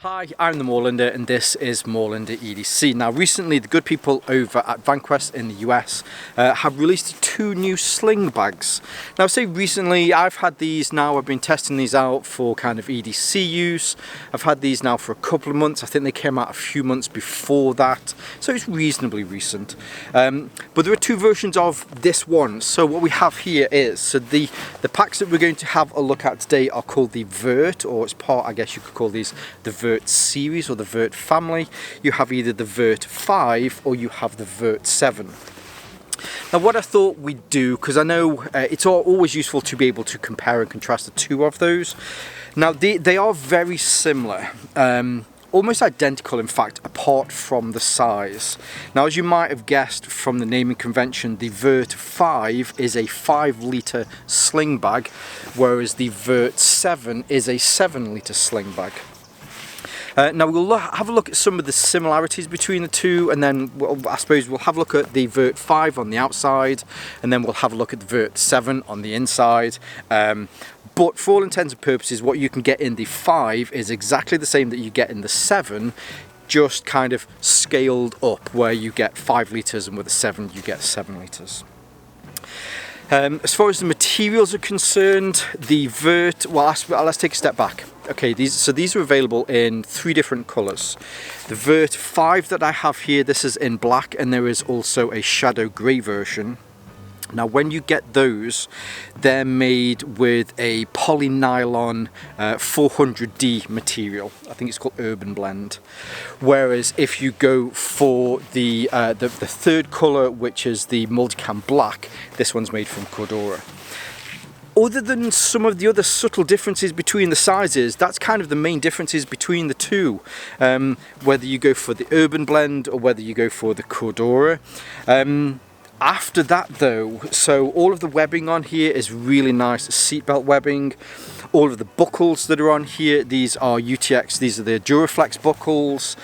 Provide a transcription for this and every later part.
Hi, I'm the Moorlander and this is Moorlander EDC. Now recently the good people over at Vanquest in the US have released two new sling bags. Now I say recently, I've had these now, I've been testing these out for kind of EDC use. I've had these now for a couple of months. I think they came out a few months before that, so it's reasonably recent. But there are two versions of this one. So what we have here is, so the packs that we're going to have a look at today are called the Vert, or it's part, I guess you could call these the Vert series or the Vert family. You have either the Vert-5 or you have the Vert-7. Now what I thought we'd do, because I know it's always useful to be able to compare and contrast the two of those. Now they are very similar, almost identical in fact, apart from the size. Now as you might have guessed from the naming convention, the Vert-5 is a 5-litre sling bag, whereas the Vert-7 is a 7-litre sling bag. Now we'll have a look at some of the similarities between the two, and then I suppose we'll have a look at the Vert-5 on the outside, and then we'll have a look at the Vert-7 on the inside. But for all intents and purposes, what you can get in the 5 is exactly the same that you get in the 7, just kind of scaled up, where you get 5 litres and with the 7 you get 7 litres. As far as the materials are concerned, the Vert, well let's take a step back. Okay, these are available in 3 different colours. The Vert-5 that I have here, this is in black, and there is also a shadow grey version. Now when you get those, they're made with a polynylon 400D material. I think it's called Urban Blend. Whereas if you go for the third colour, which is the multicam black, this one's made from Cordura. Other than some of the other subtle differences between the sizes, that's kind of the main differences between the two. Whether you go for the Urban Blend or whether you go for the Cordura. After that though, so all of the webbing on here is really nice seatbelt webbing. All of the buckles that are on here, these are UTX, these are the Duraflex buckles.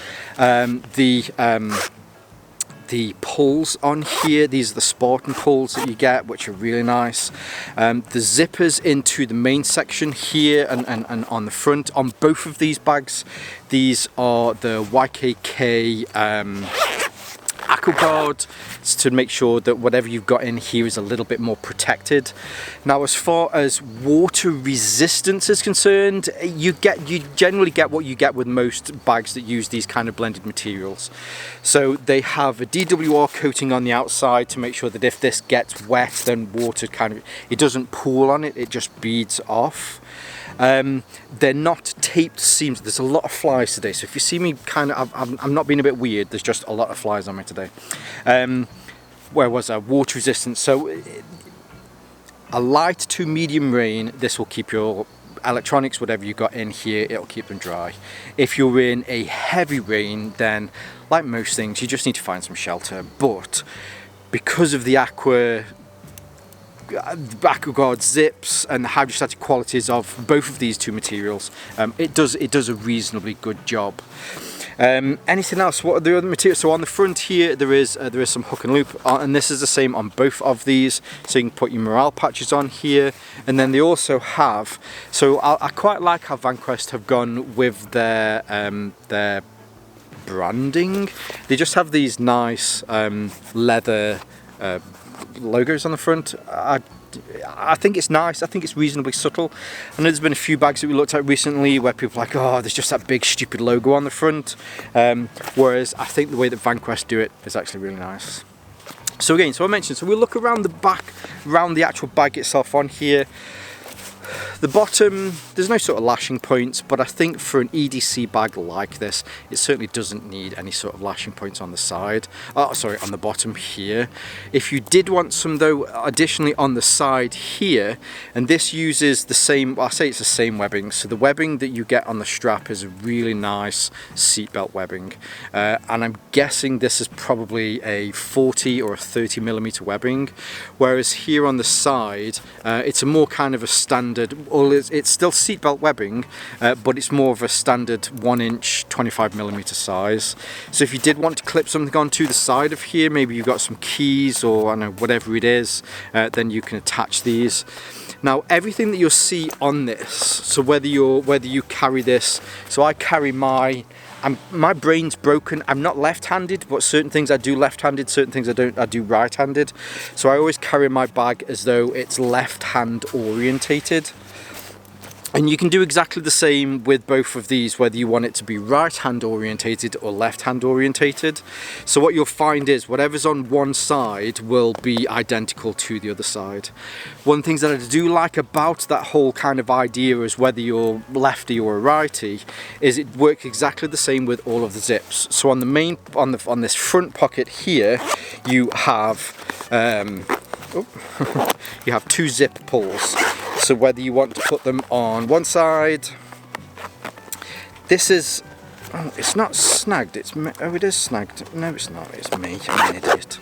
The pulls on here, these are the Spartan pulls that you get, which are really nice. The zippers into the main section here and on the front on both of these bags, these are the YKK Aqua Guard, to make sure that whatever you've got in here is a little bit more protected. Now as far as water resistance is concerned, you generally get what you get with most bags that use these kind of blended materials. So they have a DWR coating on the outside to make sure that if this gets wet, then water it doesn't pool on it, it just beads off. They're not taped seams. There's a lot of flies today, so if you see me I'm not being a bit weird, there's just a lot of flies on me today. Where was I? Water resistance. So a light to medium rain, this will keep your electronics, whatever you got in here, it'll keep them dry. If you're in a heavy rain, then like most things, you just need to find some shelter. But because of the Aqua Guard zips and the hydrostatic qualities of both of these two materials, it does a reasonably good job. Anything else? What are the other materials? So on the front here there is some hook and loop, and this is the same on both of these, so you can put your morale patches on here. And then they also have, so I quite like how Vanquest have gone with their branding. They just have these nice leather logos on the front. I think it's nice. I think it's reasonably subtle. I know there's been a few bags that we looked at recently where people are like, oh, there's just that big stupid logo on the front, whereas I think the way that Vanquest do it is actually really nice. So again, so I mentioned, so we'll look around the back, around the actual bag itself on here. The bottom, there's no sort of lashing points, but I think for an EDC bag like this, it certainly doesn't need any sort of lashing points on the side. Oh, sorry, on the bottom here. If you did want some though, additionally on the side here, and this uses the same, well, I say it's the same webbing, so the webbing that you get on the strap is a really nice seatbelt webbing. And I'm guessing this is probably a 40 or a 30mm webbing, whereas here on the side, it's a more kind of a standard, well, it's still seatbelt webbing, but it's more of a standard 1-inch 25mm size. So if you did want to clip something onto the side of here, maybe you've got some keys or I don't know, whatever it is, then you can attach these. Now everything that you'll see on this, so whether you carry this, so I carry my brain's broken. I'm not left-handed, but certain things I do left-handed, certain things I do right-handed. So I always carry my bag as though it's left-hand orientated. And you can do exactly the same with both of these, whether you want it to be right-hand orientated or left-hand orientated. So what you'll find is whatever's on one side will be identical to the other side. One of the things that I do like about that whole kind of idea is whether you're lefty or a righty, is it works exactly the same with all of the zips. So on the main, on this front pocket here, you have you have 2 zip pulls. So whether you want to put them on one side, this is, oh, it's not snagged, it's, oh, it is snagged. No, it's not, it's me, I'm an idiot.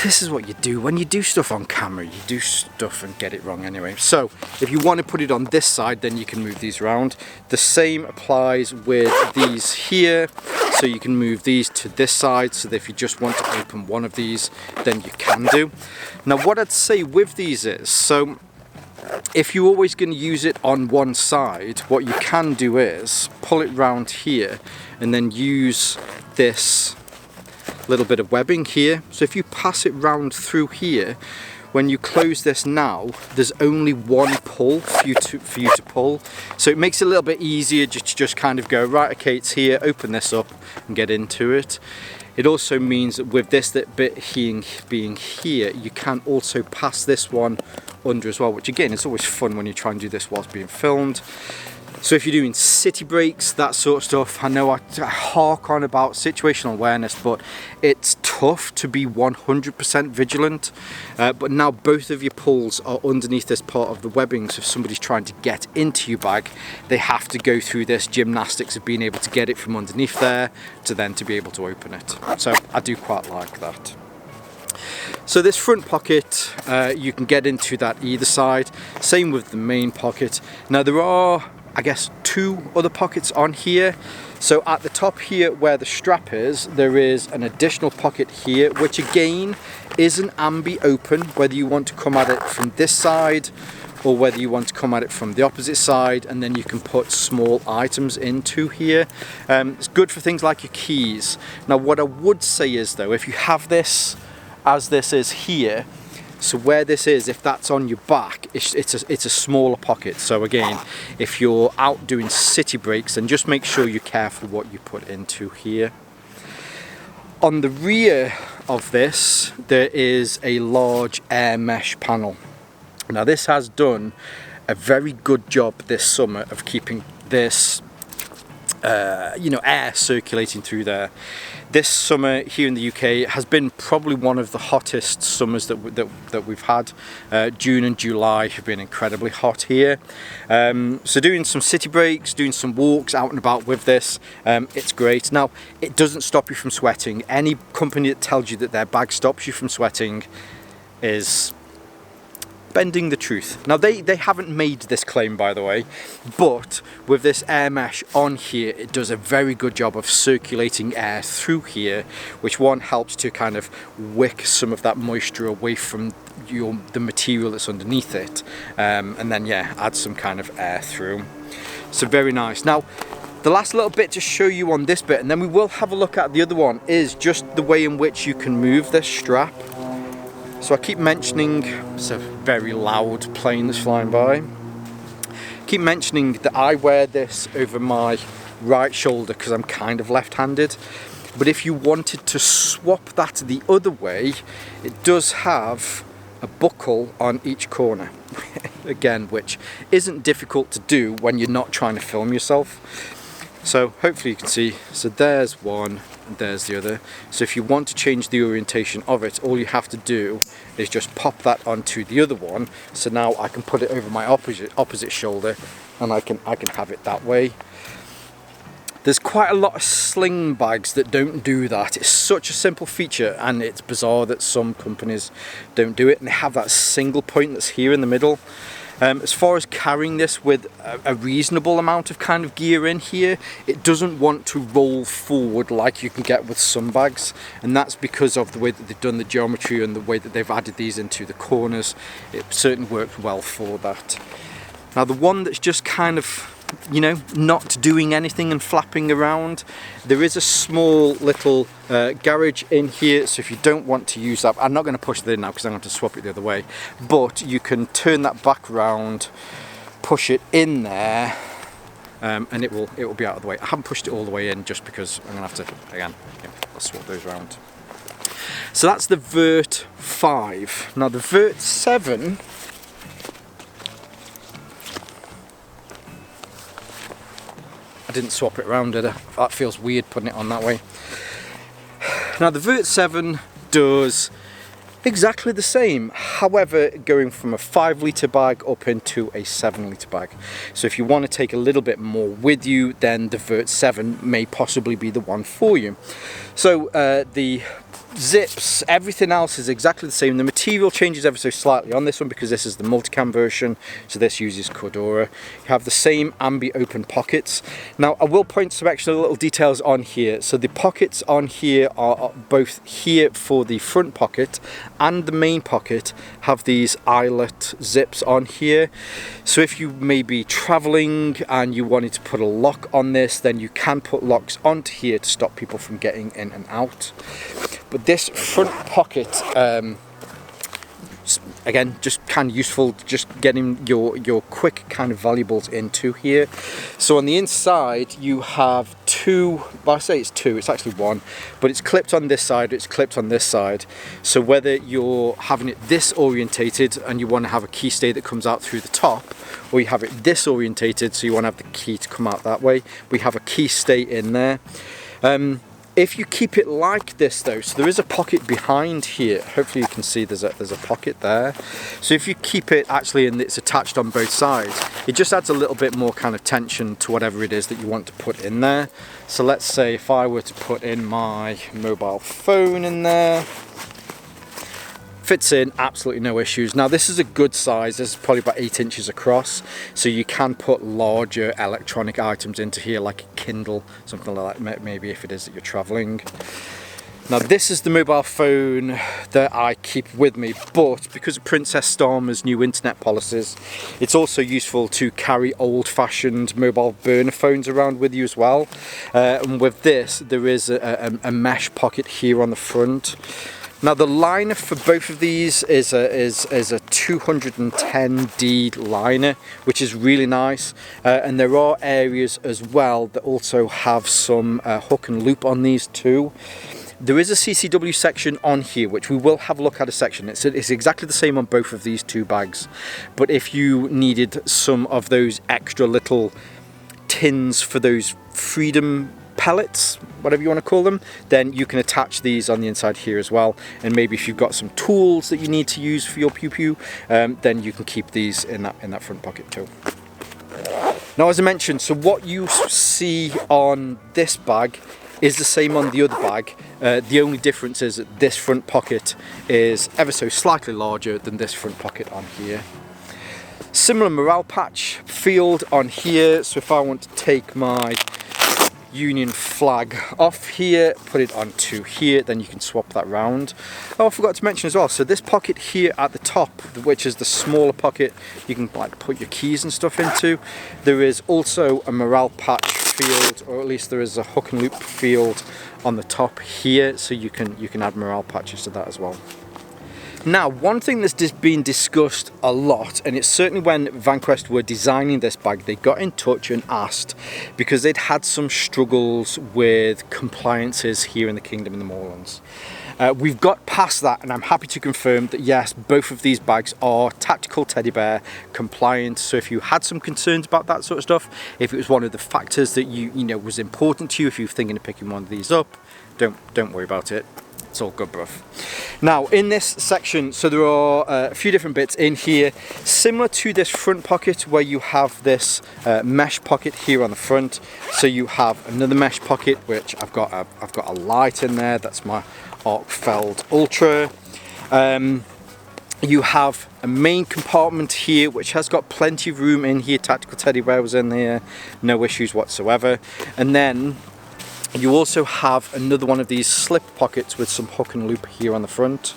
This is what you do when you do stuff on camera, you do stuff and get it wrong anyway. So if you want to put it on this side, then you can move these around. The same applies with these here. So you can move these to this side, so that if you just want to open one of these, then you can do. Now what I'd say with these is, so if you're always going to use it on one side, what you can do is pull it round here and then use this little bit of webbing here. So if you pass it round through here, when you close this now, there's only one pull for you to pull. So it makes it a little bit easier just kind of go, right, okay, it's here, open this up and get into it. It also means that with this bit being here, you can also pass this one under as well, which again, is always fun when you try and do this whilst being filmed. So if you're doing city breaks, that sort of stuff, I know I hark on about situational awareness, but it's tough to be 100% vigilant. But now both of your pulls are underneath this part of the webbing, so if somebody's trying to get into your bag, they have to go through this gymnastics of being able to get it from underneath there to then to be able to open it. So I do quite like that. So this front pocket, you can get into that either side. Same with the main pocket. Now there are, I guess, 2 other pockets on here. So at the top here where the strap is, there is an additional pocket here, which again is an ambi open, whether you want to come at it from this side or whether you want to come at it from the opposite side, and then you can put small items into here. It's good for things like your keys. Now what I would say is though, if you have this as this is here, so where this is, if that's on your back, it's a smaller pocket. So again, if you're out doing city breaks, then just make sure you're careful what you put into here. On the rear of this, there is a large air mesh panel. Now this has done a very good job this summer of keeping this air circulating through there. This summer here in the UK has been probably one of the hottest summers that we've had. June and July have been incredibly hot here. So doing some city breaks, doing some walks out and about with this, it's great. Now, it doesn't stop you from sweating. Any company that tells you that their bag stops you from sweating is bending the truth. Now they haven't made this claim, by the way, but with this air mesh on here, it does a very good job of circulating air through here, which one helps to kind of wick some of that moisture away from the material that's underneath it, and then yeah, add some kind of air through. So very nice. Now the last little bit to show you on this bit, and then we will have a look at the other one, is just the way in which you can move this strap. So I keep mentioning, it's a very loud plane that's flying by. Keep mentioning that I wear this over my right shoulder because I'm kind of left-handed. But if you wanted to swap that the other way, it does have a buckle on each corner. Again, which isn't difficult to do when you're not trying to film yourself. So hopefully you can see, so there's one, and there's the other. So if you want to change the orientation of it, all you have to do is just pop that onto the other one. So now I can put it over my opposite shoulder, and I can have it that way. There's quite a lot of sling bags that don't do that. It's such a simple feature, and it's bizarre that some companies don't do it, and they have that single point that's here in the middle. As far as carrying this with a reasonable amount of kind of gear in here, it doesn't want to roll forward like you can get with some bags, and that's because of the way that they've done the geometry and the way that they've added these into the corners. It certainly worked well for that. Now the one that's just kind of, you know, not doing anything and flapping around, there is a small little garage in here, so if you don't want to use that, I'm not going to push it in now because I'm going to swap it the other way, but you can turn that back round, push it in there, and it will be out of the way. I haven't pushed it all the way in just because I'm going to have to, again, I'll swap those around. So that's the Vert-5. Now the Vert-7, I didn't swap it around, did I? That feels weird putting it on that way. Now the Vert-7 does exactly the same, however going from a 5 litre bag up into a 7 litre bag. So if you want to take a little bit more with you, then the Vert-7 may possibly be the one for you. So the zips, everything else is exactly the same. The material changes ever so slightly on this one because this is the multicam version, so this uses Cordura. You have the same ambi open pockets. Now I will point some extra little details on here. So the pockets on here are both here for the front pocket and the main pocket have these eyelet zips on here. So if you may be traveling and you wanted to put a lock on this, then you can put locks onto here to stop people from getting in and out. But this front pocket, again, just kind of useful, just getting your quick kind of valuables into here. So on the inside you have two, well I say it's two, it's actually one, but it's clipped on this side, it's clipped on this side. So whether you're having it this orientated and you want to have a key stay that comes out through the top, or you have it this orientated so you want to have the key to come out that way, we have a key stay in there. If you keep it like this though, so there is a pocket behind here, hopefully you can see there's a pocket there. So if you keep it actually and it's attached on both sides, it just adds a little bit more kind of tension to whatever it is that you want to put in there. So let's say if I were to put in my mobile phone in there, fits in, absolutely no issues. Now this is a good size, this is probably about 8 inches across, so you can put larger electronic items into here like a Kindle, something like that, maybe if it is that you're traveling. Now this is the mobile phone that I keep with me, but because of Princess Starmer's new internet policies, it's also useful to carry old-fashioned mobile burner phones around with you as well. And with this, there is a mesh pocket here on the front. Now the liner for both of these is a 210D liner, which is really nice, and there are areas as well that also have some hook and loop on these too. There is a CCW section on here, which we will have a look at a section. It's exactly the same on both of these two bags, but if you needed some of those extra little tins for those freedom pellets, whatever you want to call them, then you can attach these on the inside here as well. And maybe if you've got some tools that you need to use for your pew-pew, then you can keep these in that front pocket too. Now as I mentioned, so what you see on this bag is the same on the other bag. The only difference is that this front pocket is ever so slightly larger than this front pocket on here. Similar morale patch field on here, so if I want to take my Union flag off here, put it onto here, then you can swap that round. Oh, I forgot to mention as well, so this pocket here at the top, which is the smaller pocket you can like put your keys and stuff into, there is also a morale patch field, or at least there is a hook and loop field on the top here, so you can add morale patches to that as well. Now, one thing that's been discussed a lot, and it's certainly when Vanquest were designing this bag, they got in touch and asked, because they'd had some struggles with compliances here in the Kingdom and the Moorlands. We've got past that, and I'm happy to confirm that yes, both of these bags are tactical teddy bear compliant. So if you had some concerns about that sort of stuff, if it was one of the factors that you know was important to you, if you were thinking of picking one of these up, don't worry about it. It's all good, bruv. Now in this section, so there are a few different bits in here, similar to this front pocket where you have this mesh pocket here on the front. So you have another mesh pocket, which I've got a light in there. That's my Arc Feld Ultra. You have a main compartment here which has got plenty of room in here. Tactical teddy bear was in there, no issues whatsoever. And then you also have another one of these slip pockets with some hook and loop here on the front.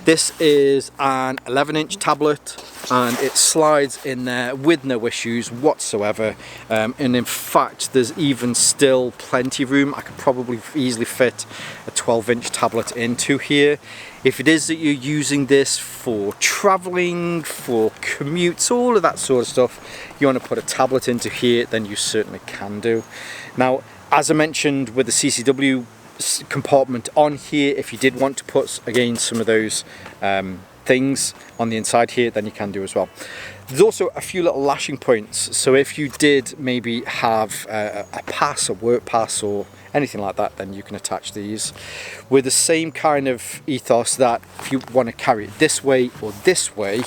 This is an 11-inch tablet and it slides in there with no issues whatsoever, and in fact there's even still plenty of room. I could probably easily fit a 12-inch tablet into here. If it is that you're using this for traveling, for commutes, all of that sort of stuff, you want to put a tablet into here, then you certainly can do. Now, as I mentioned with the CCW compartment on here, if you did want to put again some of those things on the inside here, then you can do as well. There's also a few little lashing points, so if you did maybe have a pass, a work pass or anything like that, then you can attach these with the same kind of ethos that if you want to carry it this way or this way,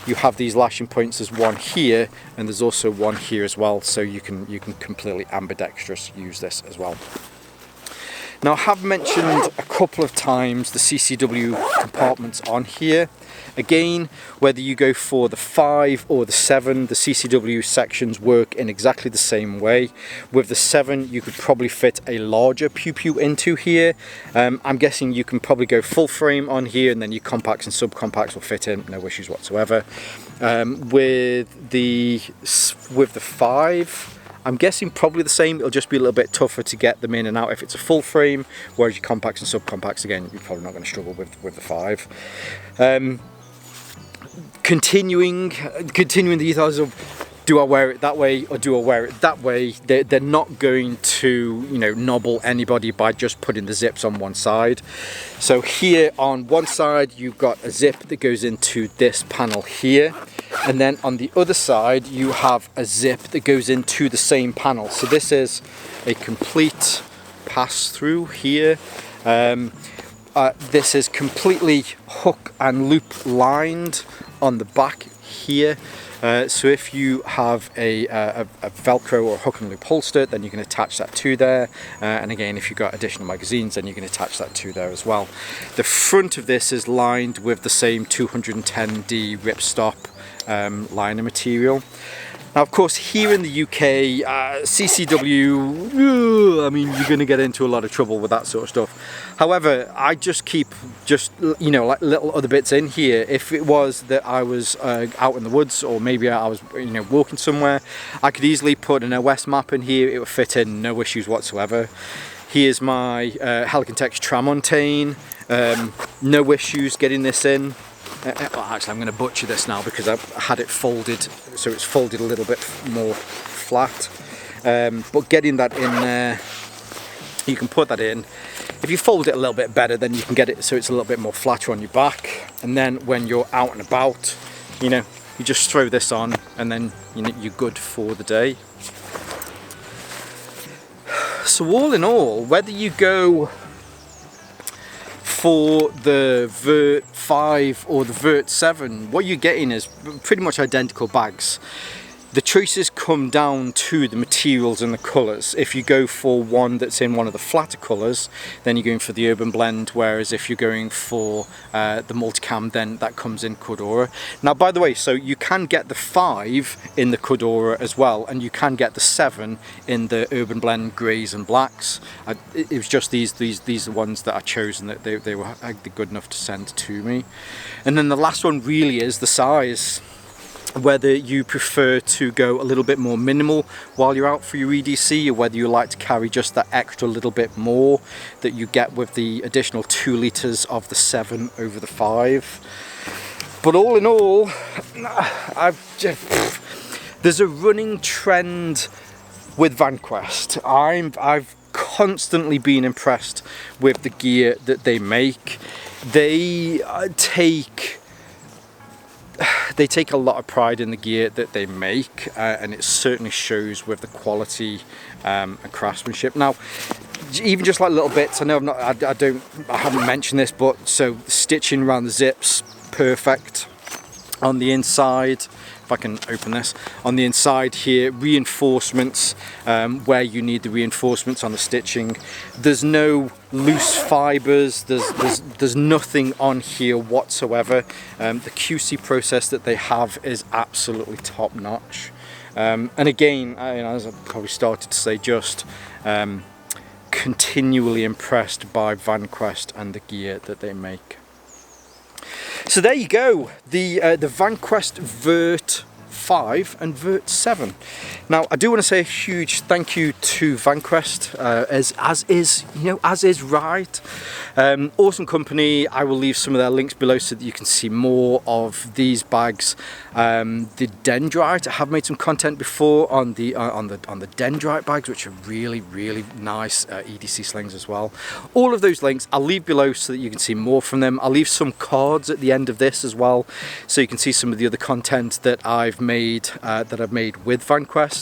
you have these lashing points. There's one here and there's also one here as well, so you can completely ambidextrous use this as well. Now, I have mentioned a couple of times the CCW compartments on here. Again, whether you go for the 5 or the 7, the CCW sections work in exactly the same way. With the 7, you could probably fit a larger pew-pew into here. I'm guessing you can probably go full frame on here, and then your compacts and subcompacts will fit in, no issues whatsoever. With the 5, I'm guessing probably the same. It'll just be a little bit tougher to get them in and out if it's a full frame, whereas your compacts and subcompacts, again, you're probably not going to struggle with the 5. Continuing the ethos of, do I wear it that way or do I wear it that way? They're not going to, you know, nobble anybody by just putting the zips on one side. So here on one side, you've got a zip that goes into this panel here. And then on the other side, you have a zip that goes into the same panel. So this is a complete pass through here. This is completely hook and loop lined on the back here. So if you have a Velcro or hook and loop holster, then you can attach that to there. And again, if you've got additional magazines, then you can attach that to there as well. The front of this is lined with the same 210D ripstop liner material. Now, of course, here in the UK, CCW, I mean, you're going to get into a lot of trouble with that sort of stuff. However, I just keep you know, like little other bits in here. If it was that I was out in the woods, or maybe I was, you know, walking somewhere, I could easily put an OS map in here. It would fit in, no issues whatsoever. Here's my Helicon Tex Tramontane. No issues getting this in. Well, actually, I'm going to butcher this now because I've had it folded, so it's folded a little bit more flat. But getting that in there, you can put that in. If you fold it a little bit better, then you can get it so it's a little bit more flatter on your back. And then when you're out and about, you know, you just throw this on, and then, you know, you're good for the day. So all in all, whether you go for the Vert-5 or the Vert-7, what you're getting is pretty much identical bags. The choices come down to the materials and the colours. If you go for one that's in one of the flatter colours, then you're going for the Urban Blend, whereas if you're going for the multicam, then that comes in Cordura. Now, by the way, so you can get the 5 in the Cordura as well, and you can get the 7 in the Urban Blend greys and blacks. It was just these are the ones that I chose, and that they were good enough to send to me. And then the last one really is the size. Whether you prefer to go a little bit more minimal while you're out for your EDC, or whether you like to carry just that extra little bit more that you get with the additional 2 litres of the 7 over the 5. But all in all, there's a running trend with Vanquest. I've constantly been impressed with the gear that they make. They take a lot of pride in the gear that they make, and it certainly shows with the quality and craftsmanship. Now, even just like little bits, I know I haven't mentioned this, but so stitching around the zips, perfect. On the inside, if I can open this, on the inside here, reinforcements where you need the reinforcements on the stitching. There's no loose fibers, there's nothing on here whatsoever. The QC process that they have is absolutely top notch. And again, as I probably started to say, just continually impressed by Vanquest and the gear that they make. So there you go, the Vanquest Vert-5 and Vert-7. Now I do want to say a huge thank you to Vanquest, as is right. Awesome company. I will leave some of their links below so that you can see more of these bags. The dendrite, I have made some content before on the dendrite bags, which are really nice EDC slings as well. All of those links I'll leave below so that you can see more from them. I'll leave some cards at the end of this as well, so you can see some of the other content that I've made with Vanquest.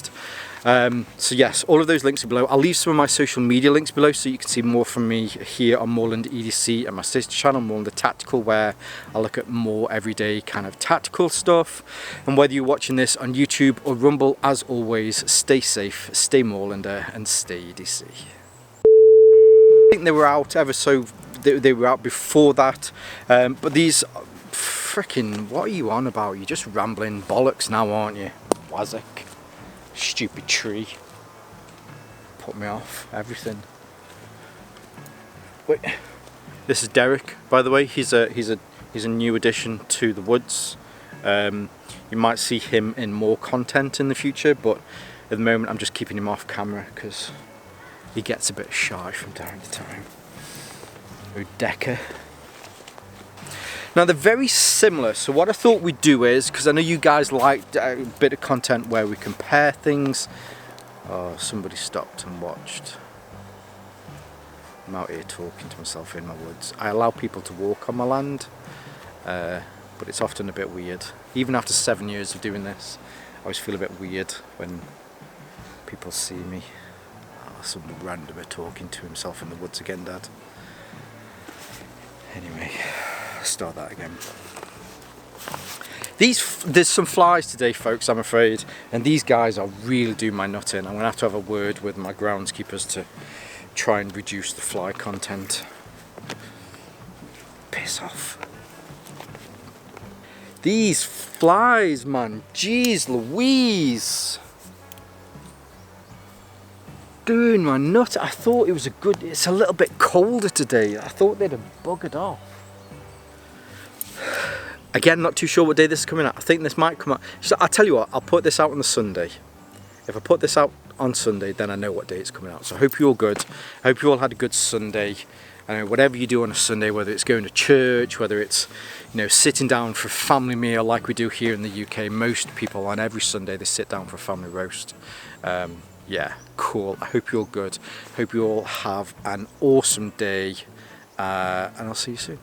So yes, all of those links are below. I'll leave some of my social media links below so you can see more from me here on Moorlander EDC and my sister channel, Moorlander Tactical, where I look at more everyday kind of tactical stuff. And whether you're watching this on YouTube or Rumble, as always, stay safe, stay Moorlander, and stay EDC. I think they were out they were out before that, but these frickin', what are you on about? You're just rambling bollocks now, aren't you? Wazzick. Stupid tree. Put me off everything. Wait, this is Derek, by the way. He's a new addition to the woods. You might see him in more content in the future, but at the moment I'm just keeping him off camera because he gets a bit shy from time to time. Decker. Now they're very similar, so what I thought we'd do is, because I know you guys like a bit of content where we compare things. Oh, somebody stopped and watched. I'm out here talking to myself in my woods. I allow people to walk on my land, but it's often a bit weird. Even after 7 years of doing this, I always feel a bit weird when people see me. Oh, some randomer talking to himself in the woods again, Dad. Anyway, let's start that again. There's some flies today, folks, I'm afraid, and these guys are really doing my nut in. I'm going to have a word with my groundskeepers to try and reduce the fly content. Piss off. These flies, man, jeez Louise. Doing my nut. I thought it was it's a little bit colder today. I thought they'd have buggered off. Again, not too sure what day this is coming out. I think this might come out. So I'll tell you what, I'll put this out on the Sunday. If I put this out on Sunday, then I know what day it's coming out. So I hope you're all good. I hope you all had a good Sunday. And whatever you do on a Sunday, whether it's going to church, whether it's, sitting down for a family meal like we do here in the UK, most people on every Sunday, they sit down for a family roast. Yeah, cool. I hope you're all good. Hope you all have an awesome day. And I'll see you soon.